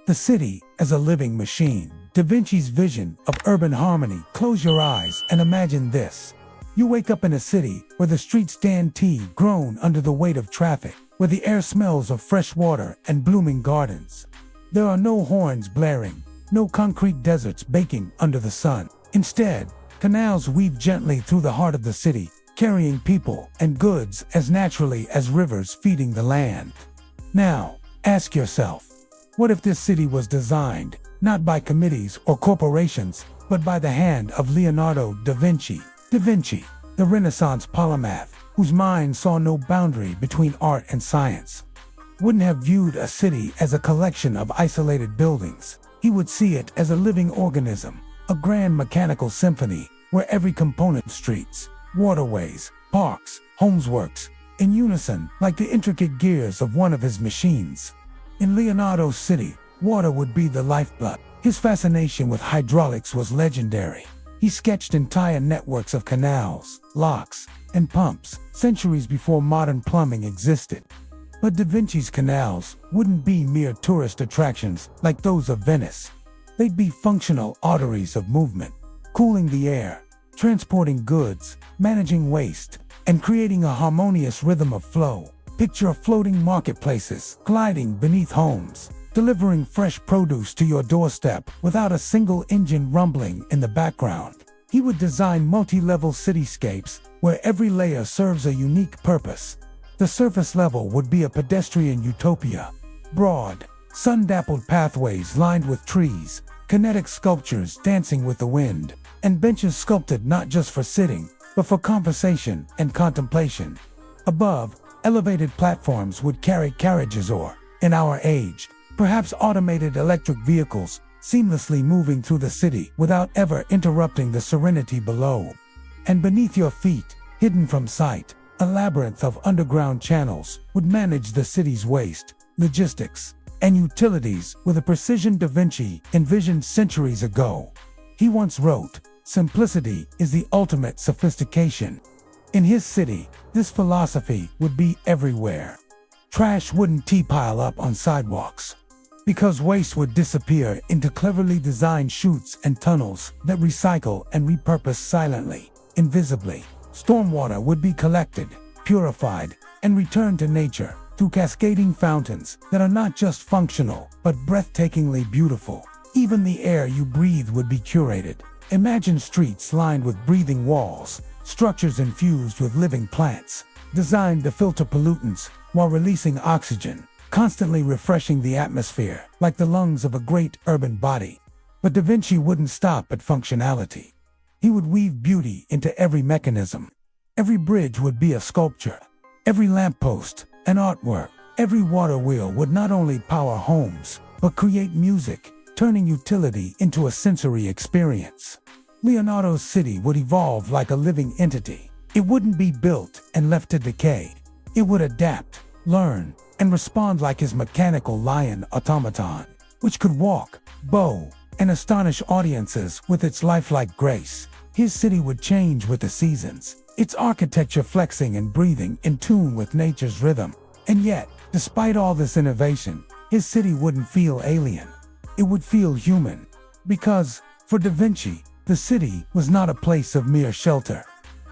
The city as a living machine. Da Vinci's vision of urban harmony. Close your eyes and imagine this. You wake up in a city where the streets stand groan under the weight of traffic, where the air smells of fresh water and blooming gardens. There are no horns blaring, no concrete deserts baking under the sun. Instead, canals weave gently through the heart of the city, carrying people and goods as naturally as rivers feeding the land. Now, ask yourself, what if this city was designed, not by committees or corporations, but by the hand of Leonardo da Vinci? Da Vinci, the Renaissance polymath, whose mind saw no boundary between art and science, wouldn't have viewed a city as a collection of isolated buildings. He would see it as a living organism, a grand mechanical symphony where every component, streets, waterways, parks, homes, works in unison like the intricate gears of one of his machines. In Leonardo's city, water would be the lifeblood. His fascination with hydraulics was legendary. He sketched entire networks of canals, locks, and pumps centuries before modern plumbing existed. But Da Vinci's canals wouldn't be mere tourist attractions like those of Venice. They'd be functional arteries of movement, cooling the air, transporting goods, managing waste, and creating a harmonious rhythm of flow. Picture floating marketplaces gliding beneath homes, delivering fresh produce to your doorstep without a single engine rumbling in the background. He would design multi-level cityscapes where every layer serves a unique purpose. The surface level would be a pedestrian utopia. Broad, sun-dappled pathways lined with trees, kinetic sculptures dancing with the wind, and benches sculpted not just for sitting, but for conversation and contemplation. Above, elevated platforms would carry carriages or, in our age, perhaps automated electric vehicles, seamlessly moving through the city without ever interrupting the serenity below. And beneath your feet, hidden from sight, a labyrinth of underground channels would manage the city's waste, logistics, and utilities with a precision Da Vinci envisioned centuries ago. He once wrote, "Simplicity is the ultimate sophistication." In his city, this philosophy would be everywhere. Trash wouldn't pile up on sidewalks, because waste would disappear into cleverly designed chutes and tunnels that recycle and repurpose silently, invisibly. Stormwater would be collected, purified, and returned to nature through cascading fountains that are not just functional, but breathtakingly beautiful. Even the air you breathe would be curated. Imagine streets lined with breathing walls, structures infused with living plants, designed to filter pollutants while releasing oxygen, constantly refreshing the atmosphere like the lungs of a great urban body. But Da Vinci wouldn't stop at functionality. He would weave beauty into every mechanism. Every bridge would be a sculpture, every lamppost an artwork, every water wheel would not only power homes, but create music, turning utility into a sensory experience. Leonardo's city would evolve like a living entity. It wouldn't be built and left to decay. It would adapt, learn, and respond like his mechanical lion automaton, which could walk, bow, and astonish audiences with its lifelike grace. His city would change with the seasons, its architecture flexing and breathing in tune with nature's rhythm. And yet, despite all this innovation, his city wouldn't feel alien. It would feel human. Because, for Da Vinci, the city was not a place of mere shelter,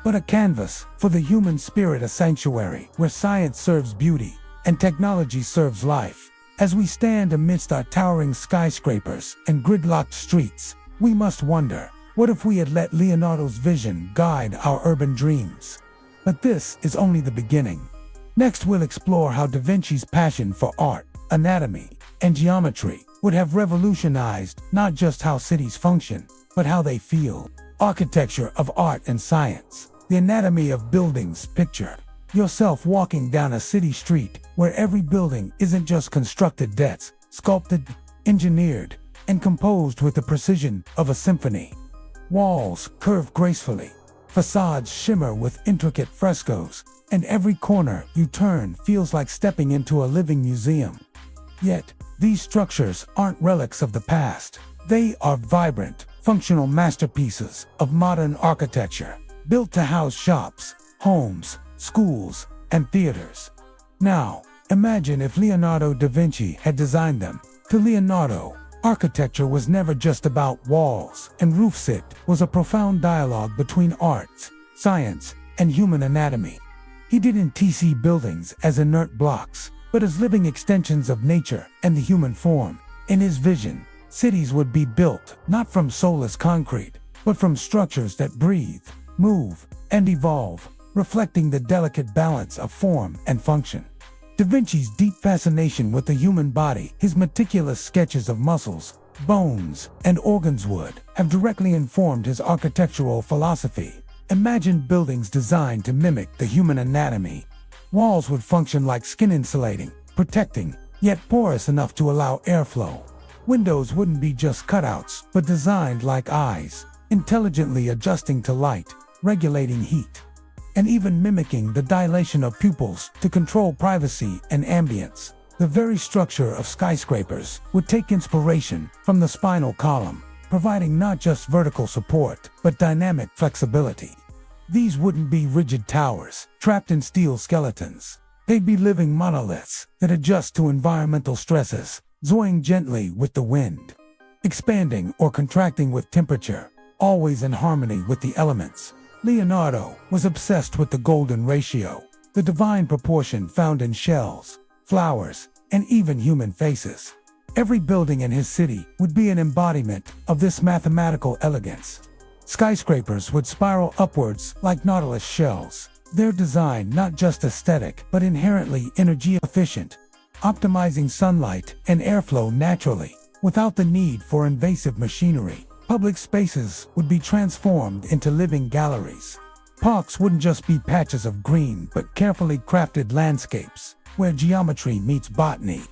but a canvas for the human spirit, a sanctuary where science serves beauty and technology serves life. As we stand amidst our towering skyscrapers and gridlocked streets, we must wonder, what if we had let Leonardo's vision guide our urban dreams? But this is only the beginning. Next, we'll explore how Da Vinci's passion for art, anatomy, and geometry would have revolutionized not just how cities function, but how they feel. Architecture of art and science. The anatomy of buildings. Picture yourself walking down a city street where every building isn't just constructed, that's sculpted, engineered, and composed with the precision of a symphony. Walls curve gracefully, facades shimmer with intricate frescoes, and every corner you turn feels like stepping into a living museum. Yet, these structures aren't relics of the past. They are vibrant, functional masterpieces of modern architecture, built to house shops, homes, schools, and theaters. Now, imagine if Leonardo da Vinci had designed them, To Leonardo, architecture was never just about walls and roofs. It was a profound dialogue between arts, science, and human anatomy. He didn't see buildings as inert blocks, but as living extensions of nature and the human form. In his vision, cities would be built not from soulless concrete, but from structures that breathe, move, and evolve, reflecting the delicate balance of form and function. Da Vinci's deep fascination with the human body, his meticulous sketches of muscles, bones, and organs would have directly informed his architectural philosophy. Imagine buildings designed to mimic the human anatomy. Walls would function like skin insulating, protecting, yet porous enough to allow airflow. Windows wouldn't be just cutouts, but designed like eyes, intelligently adjusting to light, regulating heat, and even mimicking the dilation of pupils to control privacy and ambience. The very structure of skyscrapers would take inspiration from the spinal column, providing not just vertical support, but dynamic flexibility. These wouldn't be rigid towers, trapped in steel skeletons. They'd be living monoliths that adjust to environmental stresses, swaying gently with the wind, expanding or contracting with temperature, always in harmony with the elements. Leonardo was obsessed with the golden ratio, the divine proportion found in shells, flowers, and even human faces. Every building in his city would be an embodiment of this mathematical elegance. Skyscrapers would spiral upwards like nautilus shells, their design not just aesthetic but inherently energy efficient, optimizing sunlight and airflow naturally, without the need for invasive machinery. Public spaces would be transformed into living galleries. Parks wouldn't just be patches of green but carefully crafted landscapes, where geometry meets botany.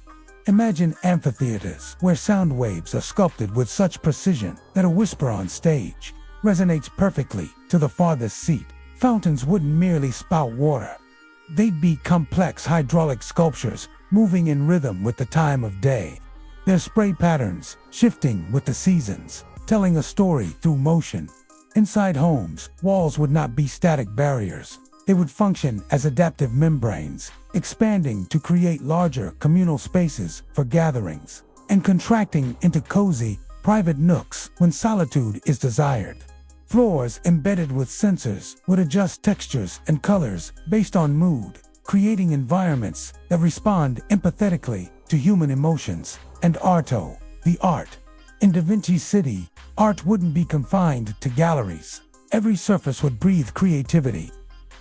Imagine amphitheaters where sound waves are sculpted with such precision that a whisper on stage resonates perfectly to the farthest seat. Fountains wouldn't merely spout water. They'd be complex hydraulic sculptures moving in rhythm with the time of day. Their spray patterns shifting with the seasons, telling a story through motion. Inside homes, walls would not be static barriers. They would function as adaptive membranes, expanding to create larger communal spaces for gatherings, and contracting into cozy, private nooks when solitude is desired. Floors embedded with sensors would adjust textures and colors based on mood, creating environments that respond empathetically to human emotions. And Arto, the art. In Da Vinci's city, art wouldn't be confined to galleries. Every surface would breathe creativity.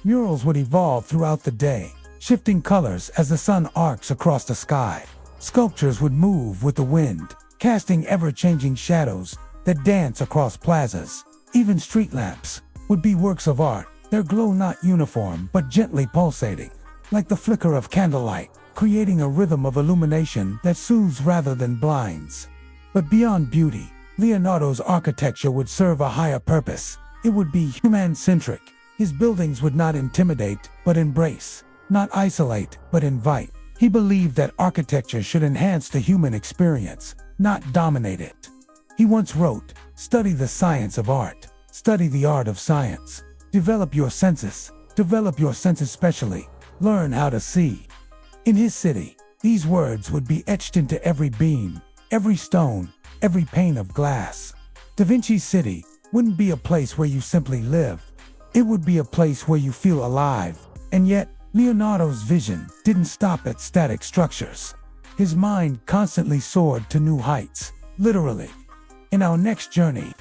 Murals would evolve throughout the day, shifting colors as the sun arcs across the sky. Sculptures would move with the wind, casting ever-changing shadows that dance across plazas. Even street lamps would be works of art, their glow not uniform but gently pulsating, like the flicker of candlelight, creating a rhythm of illumination that soothes rather than blinds. But beyond beauty, Leonardo's architecture would serve a higher purpose. It would be human-centric. His buildings would not intimidate, but embrace, not isolate, but invite. He believed that architecture should enhance the human experience, not dominate it. He once wrote, "Study the science of art. Study the art of science. Develop your senses specially. Learn how to see." In his city, these words would be etched into every beam, every stone, every pane of glass. Da Vinci's city wouldn't be a place where you simply live. It would be a place where you feel alive. And yet, Leonardo's vision didn't stop at static structures. His mind constantly soared to new heights, literally. In our next journey,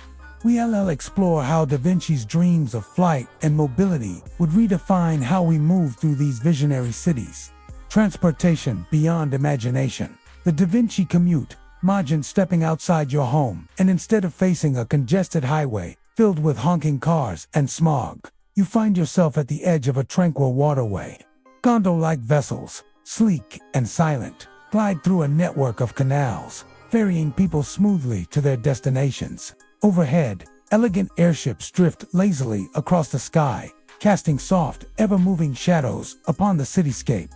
we'll explore how Da Vinci's dreams of flight and mobility would redefine how we move through these visionary cities. Transportation beyond imagination. The Da Vinci commute. Imagine stepping outside your home, and instead of facing a congested highway filled with honking cars and smog, you find yourself at the edge of a tranquil waterway. Gondola-like vessels, sleek and silent, glide through a network of canals, ferrying people smoothly to their destinations. Overhead, elegant airships drift lazily across the sky, casting soft, ever-moving shadows upon the cityscape.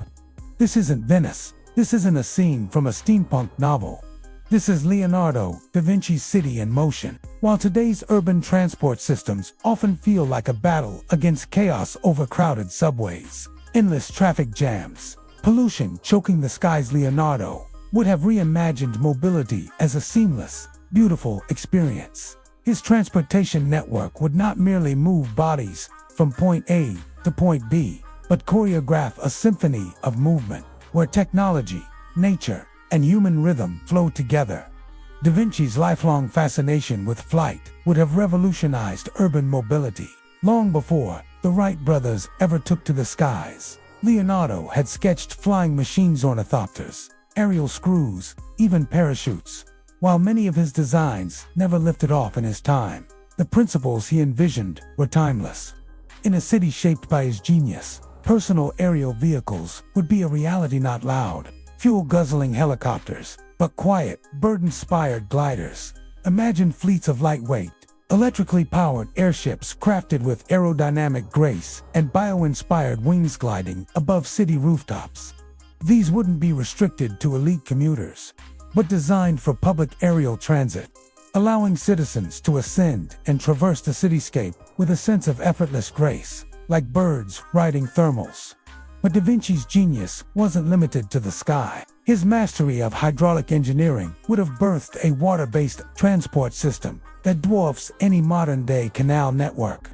This isn't Venice. This isn't a scene from a steampunk novel. This is Leonardo da Vinci's city in motion. While today's urban transport systems often feel like a battle against chaos over crowded subways, endless traffic jams, pollution choking the skies, Leonardo would have reimagined mobility as a seamless, beautiful experience. His transportation network would not merely move bodies from point A to point B, but choreograph a symphony of movement where technology, nature, and human rhythm flow together. Da Vinci's lifelong fascination with flight would have revolutionized urban mobility. Long before the Wright brothers ever took to the skies, Leonardo had sketched flying machines, ornithopters, aerial screws, even parachutes. While many of his designs never lifted off in his time, the principles he envisioned were timeless. In a city shaped by his genius, personal aerial vehicles would be a reality. Not loud, fuel-guzzling helicopters, but quiet, bird-inspired gliders. Imagine fleets of lightweight, electrically powered airships crafted with aerodynamic grace and bio-inspired wings gliding above city rooftops. These wouldn't be restricted to elite commuters, but designed for public aerial transit, allowing citizens to ascend and traverse the cityscape with a sense of effortless grace, like birds riding thermals. But Da Vinci's genius wasn't limited to the sky. His mastery of hydraulic engineering would have birthed a water-based transport system that dwarfs any modern-day canal network.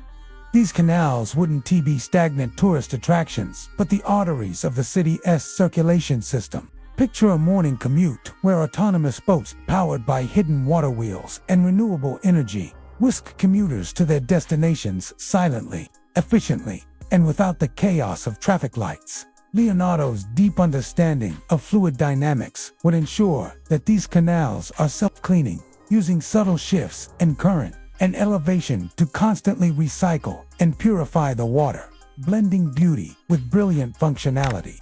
These canals wouldn't be stagnant tourist attractions, but the arteries of the city's circulation system. Picture a morning commute where autonomous boats powered by hidden water wheels and renewable energy whisk commuters to their destinations silently, efficiently, and without the chaos of traffic lights. Leonardo's deep understanding of fluid dynamics would ensure that these canals are self-cleaning, using subtle shifts in current and elevation to constantly recycle and purify the water, blending beauty with brilliant functionality.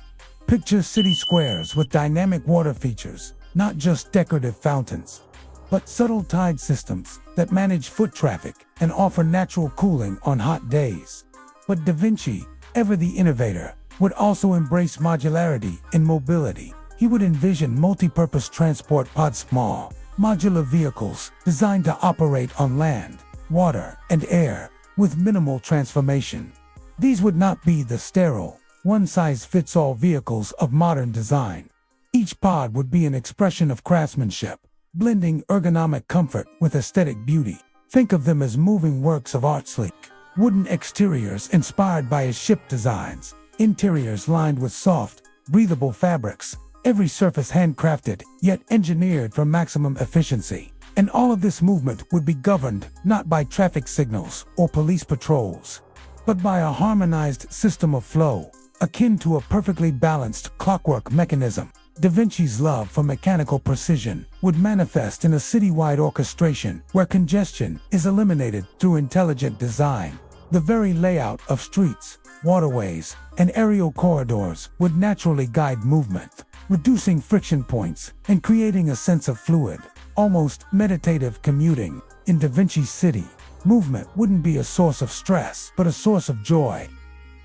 Picture city squares with dynamic water features, not just decorative fountains, but subtle tide systems that manage foot traffic and offer natural cooling on hot days. But Da Vinci, ever the innovator, would also embrace modularity in mobility. He would envision multi-purpose transport pods, small, modular vehicles designed to operate on land, water, and air with minimal transformation. These would not be the sterile, one-size-fits-all vehicles of modern design. Each pod would be an expression of craftsmanship, blending ergonomic comfort with aesthetic beauty. Think of them as moving works of art, sleek wooden exteriors inspired by his ship designs, interiors lined with soft, breathable fabrics, every surface handcrafted, yet engineered for maximum efficiency. And all of this movement would be governed not by traffic signals or police patrols, but by a harmonized system of flow, akin to a perfectly balanced clockwork mechanism. Da Vinci's love for mechanical precision would manifest in a citywide orchestration where congestion is eliminated through intelligent design. The very layout of streets, waterways, and aerial corridors would naturally guide movement, reducing friction points and creating a sense of fluid, almost meditative commuting. In Da Vinci's city, movement wouldn't be a source of stress, but a source of joy.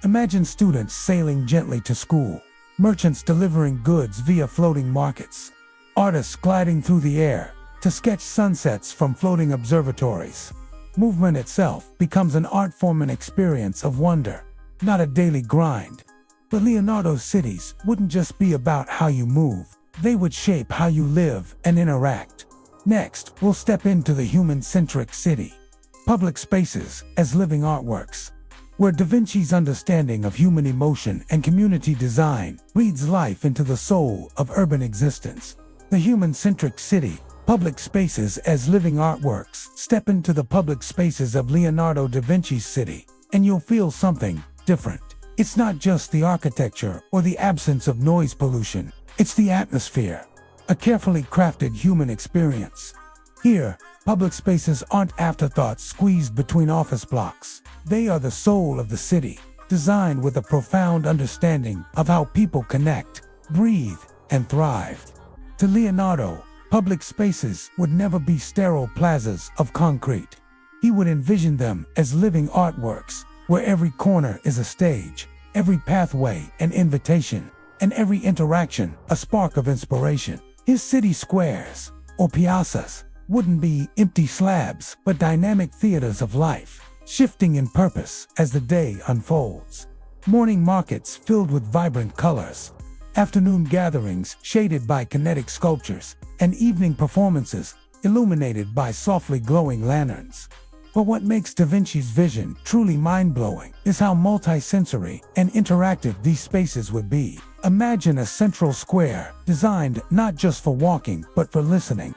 Imagine students sailing gently to school, merchants delivering goods via floating markets, artists gliding through the air to sketch sunsets from floating observatories. Movement itself becomes an art form, an experience of wonder, not a daily grind. But Leonardo's cities wouldn't just be about how you move, they would shape how you live and interact. Next, we'll step into the human-centric city. Public spaces as living artworks, where Da Vinci's understanding of human emotion and community design breathes life into the soul of urban existence. The human-centric city, public spaces as living artworks. Step into the public spaces of Leonardo da Vinci's city, and you'll feel something different. It's not just the architecture or the absence of noise pollution, it's the atmosphere, a carefully crafted human experience. Here, public spaces aren't afterthoughts squeezed between office blocks. They are the soul of the city, designed with a profound understanding of how people connect, breathe, and thrive. To Leonardo, public spaces would never be sterile plazas of concrete. He would envision them as living artworks, where every corner is a stage, every pathway an invitation, and every interaction a spark of inspiration. His city squares, or piazzas, wouldn't be empty slabs, but dynamic theaters of life, shifting in purpose as the day unfolds. Morning markets filled with vibrant colors, afternoon gatherings shaded by kinetic sculptures, and evening performances illuminated by softly glowing lanterns. But what makes Da Vinci's vision truly mind-blowing is how multi-sensory and interactive these spaces would be. Imagine a central square designed not just for walking but for listening.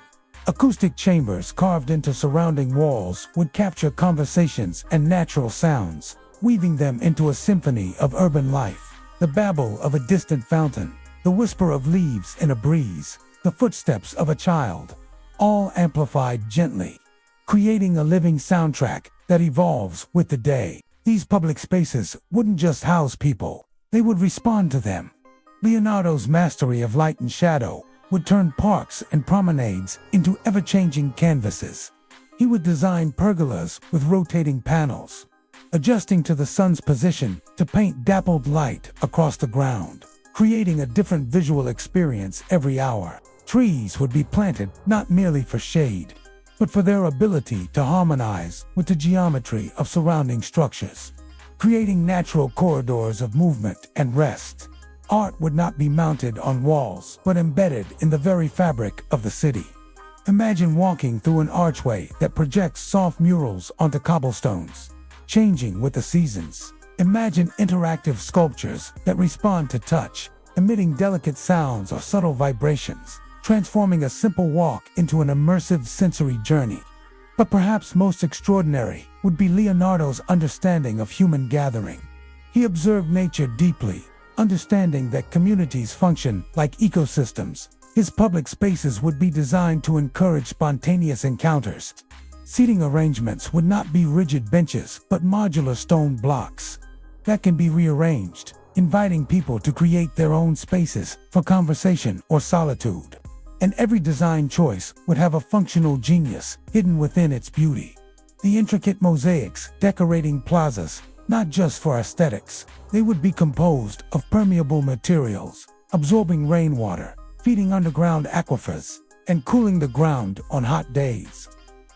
Acoustic chambers carved into surrounding walls would capture conversations and natural sounds, weaving them into a symphony of urban life. The babble of a distant fountain, the whisper of leaves in a breeze, the footsteps of a child, all amplified gently, creating a living soundtrack that evolves with the day. These public spaces wouldn't just house people, they would respond to them. Leonardo's mastery of light and shadow would turn parks and promenades into ever-changing canvases. He would design pergolas with rotating panels, adjusting to the sun's position to paint dappled light across the ground, creating a different visual experience every hour. Trees would be planted not merely for shade, but for their ability to harmonize with the geometry of surrounding structures, creating natural corridors of movement and rest. Art would not be mounted on walls, but embedded in the very fabric of the city. Imagine walking through an archway that projects soft murals onto cobblestones, changing with the seasons. Imagine interactive sculptures that respond to touch, emitting delicate sounds or subtle vibrations, transforming a simple walk into an immersive sensory journey. But perhaps most extraordinary would be Leonardo's understanding of human gathering. He observed nature deeply, understanding that communities function like ecosystems. His public spaces would be designed to encourage spontaneous encounters. Seating arrangements would not be rigid benches, but modular stone blocks that can be rearranged, inviting people to create their own spaces for conversation or solitude. And every design choice would have a functional genius hidden within its beauty. The intricate mosaics decorating plazas, not just for aesthetics, they would be composed of permeable materials, absorbing rainwater, feeding underground aquifers, and cooling the ground on hot days.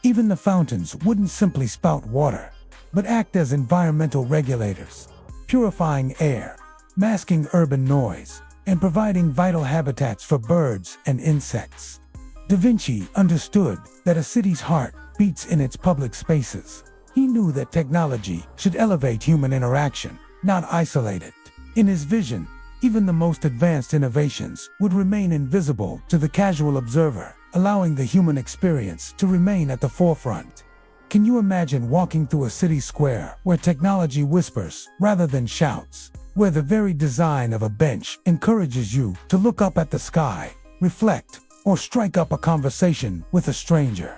Even the fountains wouldn't simply spout water, but act as environmental regulators, purifying air, masking urban noise, and providing vital habitats for birds and insects. Da Vinci understood that a city's heart beats in its public spaces. He knew that technology should elevate human interaction, not isolate it. In his vision, even the most advanced innovations would remain invisible to the casual observer, allowing the human experience to remain at the forefront. Can you imagine walking through a city square where technology whispers rather than shouts, where the very design of a bench encourages you to look up at the sky, reflect, or strike up a conversation with a stranger?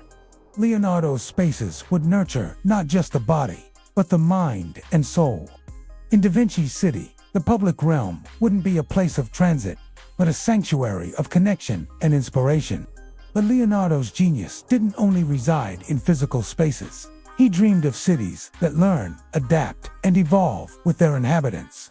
Leonardo's spaces would nurture not just the body, but the mind and soul. In Da Vinci's city, the public realm wouldn't be a place of transit, but a sanctuary of connection and inspiration. But Leonardo's genius didn't only reside in physical spaces. He dreamed of cities that learn, adapt, and evolve with their inhabitants.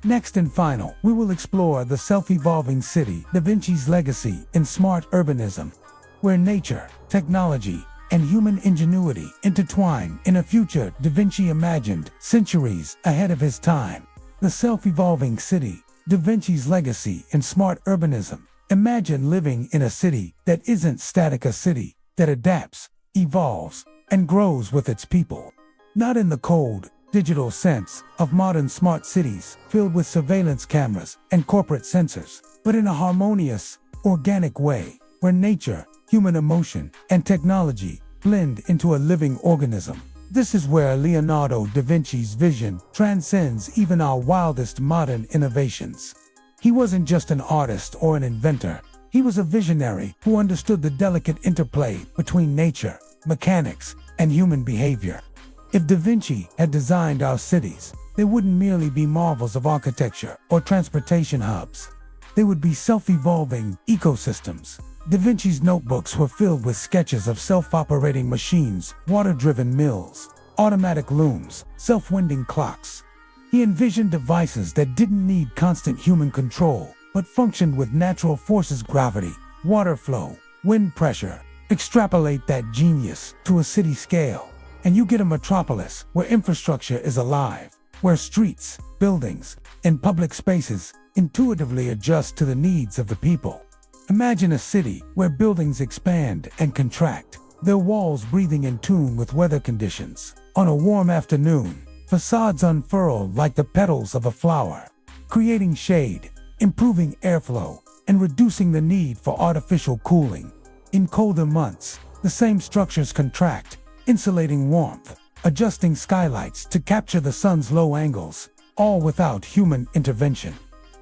Next and final, we will explore the self-evolving city, Da Vinci's legacy in smart urbanism, where nature, technology, and human ingenuity intertwine in a future Da Vinci imagined centuries ahead of his time. The self-evolving city, Da Vinci's legacy in smart urbanism. Imagine living in a city that isn't static, a city that adapts, evolves, and grows with its people. Not in the cold, digital sense of modern smart cities filled with surveillance cameras and corporate sensors, but in a harmonious, organic way where nature, human emotion, and technology blend into a living organism. This is where Leonardo da Vinci's vision transcends even our wildest modern innovations. He wasn't just an artist or an inventor. He was a visionary who understood the delicate interplay between nature, mechanics, and human behavior. If Da Vinci had designed our cities, they wouldn't merely be marvels of architecture or transportation hubs. They would be self-evolving ecosystems. Da Vinci's notebooks were filled with sketches of self-operating machines, water-driven mills, automatic looms, self-winding clocks. He envisioned devices that didn't need constant human control, but functioned with natural forces: gravity, water flow, wind pressure. Extrapolate that genius to a city scale, and you get a metropolis where infrastructure is alive, where streets, buildings, and public spaces intuitively adjust to the needs of the people. Imagine a city where buildings expand and contract, their walls breathing in tune with weather conditions. On a warm afternoon, facades unfurl like the petals of a flower, creating shade, improving airflow, and reducing the need for artificial cooling. In colder months, the same structures contract, insulating warmth, adjusting skylights to capture the sun's low angles, all without human intervention.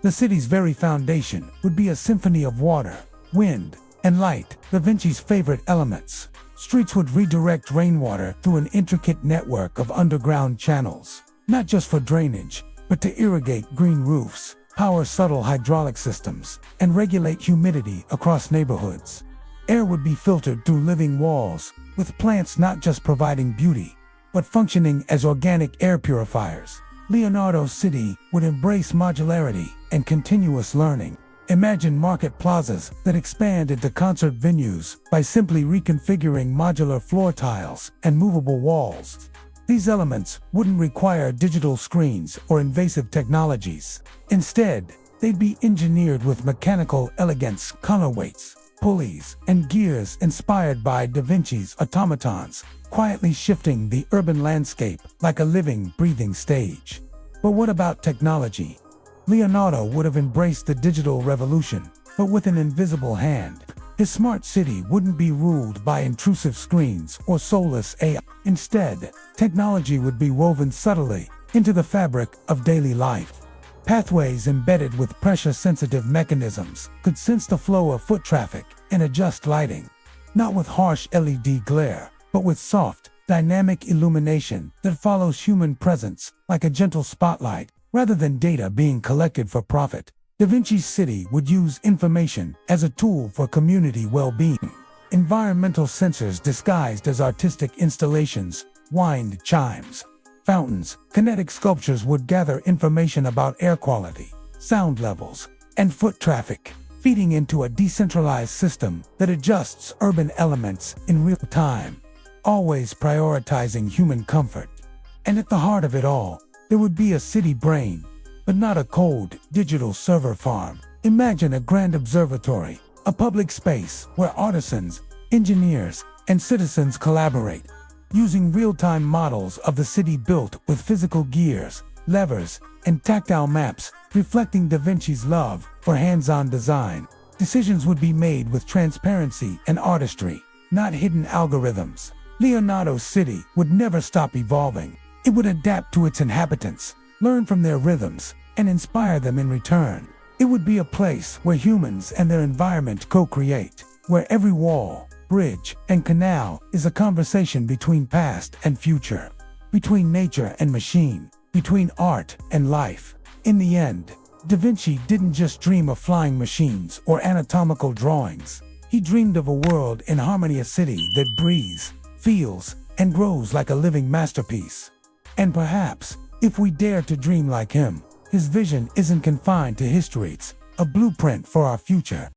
The city's very foundation would be a symphony of water, wind, and light, Da Vinci's favorite elements. Streets would redirect rainwater through an intricate network of underground channels, not just for drainage, but to irrigate green roofs, power subtle hydraulic systems, and regulate humidity across neighborhoods. Air would be filtered through living walls, with plants not just providing beauty, but functioning as organic air purifiers. Leonardo's city would embrace modularity and continuous learning. Imagine market plazas that expand into concert venues by simply reconfiguring modular floor tiles and movable walls. These elements wouldn't require digital screens or invasive technologies. Instead, they'd be engineered with mechanical elegance, counterweights, pulleys, and gears inspired by Da Vinci's automatons, quietly shifting the urban landscape like a living, breathing stage. But what about technology? Leonardo would have embraced the digital revolution, but with an invisible hand. His smart city wouldn't be ruled by intrusive screens or soulless AI. Instead, technology would be woven subtly into the fabric of daily life. Pathways embedded with pressure-sensitive mechanisms could sense the flow of foot traffic and adjust lighting, not with harsh LED glare, but with soft, dynamic illumination that follows human presence like a gentle spotlight, rather than data being collected for profit. Da Vinci's city would use information as a tool for community well-being. Environmental sensors disguised as artistic installations, wind chimes, fountains, kinetic sculptures would gather information about air quality, sound levels, and foot traffic, feeding into a decentralized system that adjusts urban elements in real time, always prioritizing human comfort. And at the heart of it all, there would be a city brain, but not a cold, digital server farm. Imagine a grand observatory, a public space where artisans, engineers, and citizens collaborate, using real-time models of the city built with physical gears, levers, and tactile maps, reflecting Da Vinci's love for hands-on design. Decisions would be made with transparency and artistry, not hidden algorithms. Leonardo's city would never stop evolving. It would adapt to its inhabitants, learn from their rhythms, and inspire them in return. It would be a place where humans and their environment co-create, where every wall, bridge, and canal is a conversation between past and future, between nature and machine, between art and life. In the end, Da Vinci didn't just dream of flying machines or anatomical drawings. He dreamed of a world in harmony, a city that breathes, feels, and grows like a living masterpiece. And perhaps, if we dare to dream like him, his vision isn't confined to history, it's a blueprint for our future.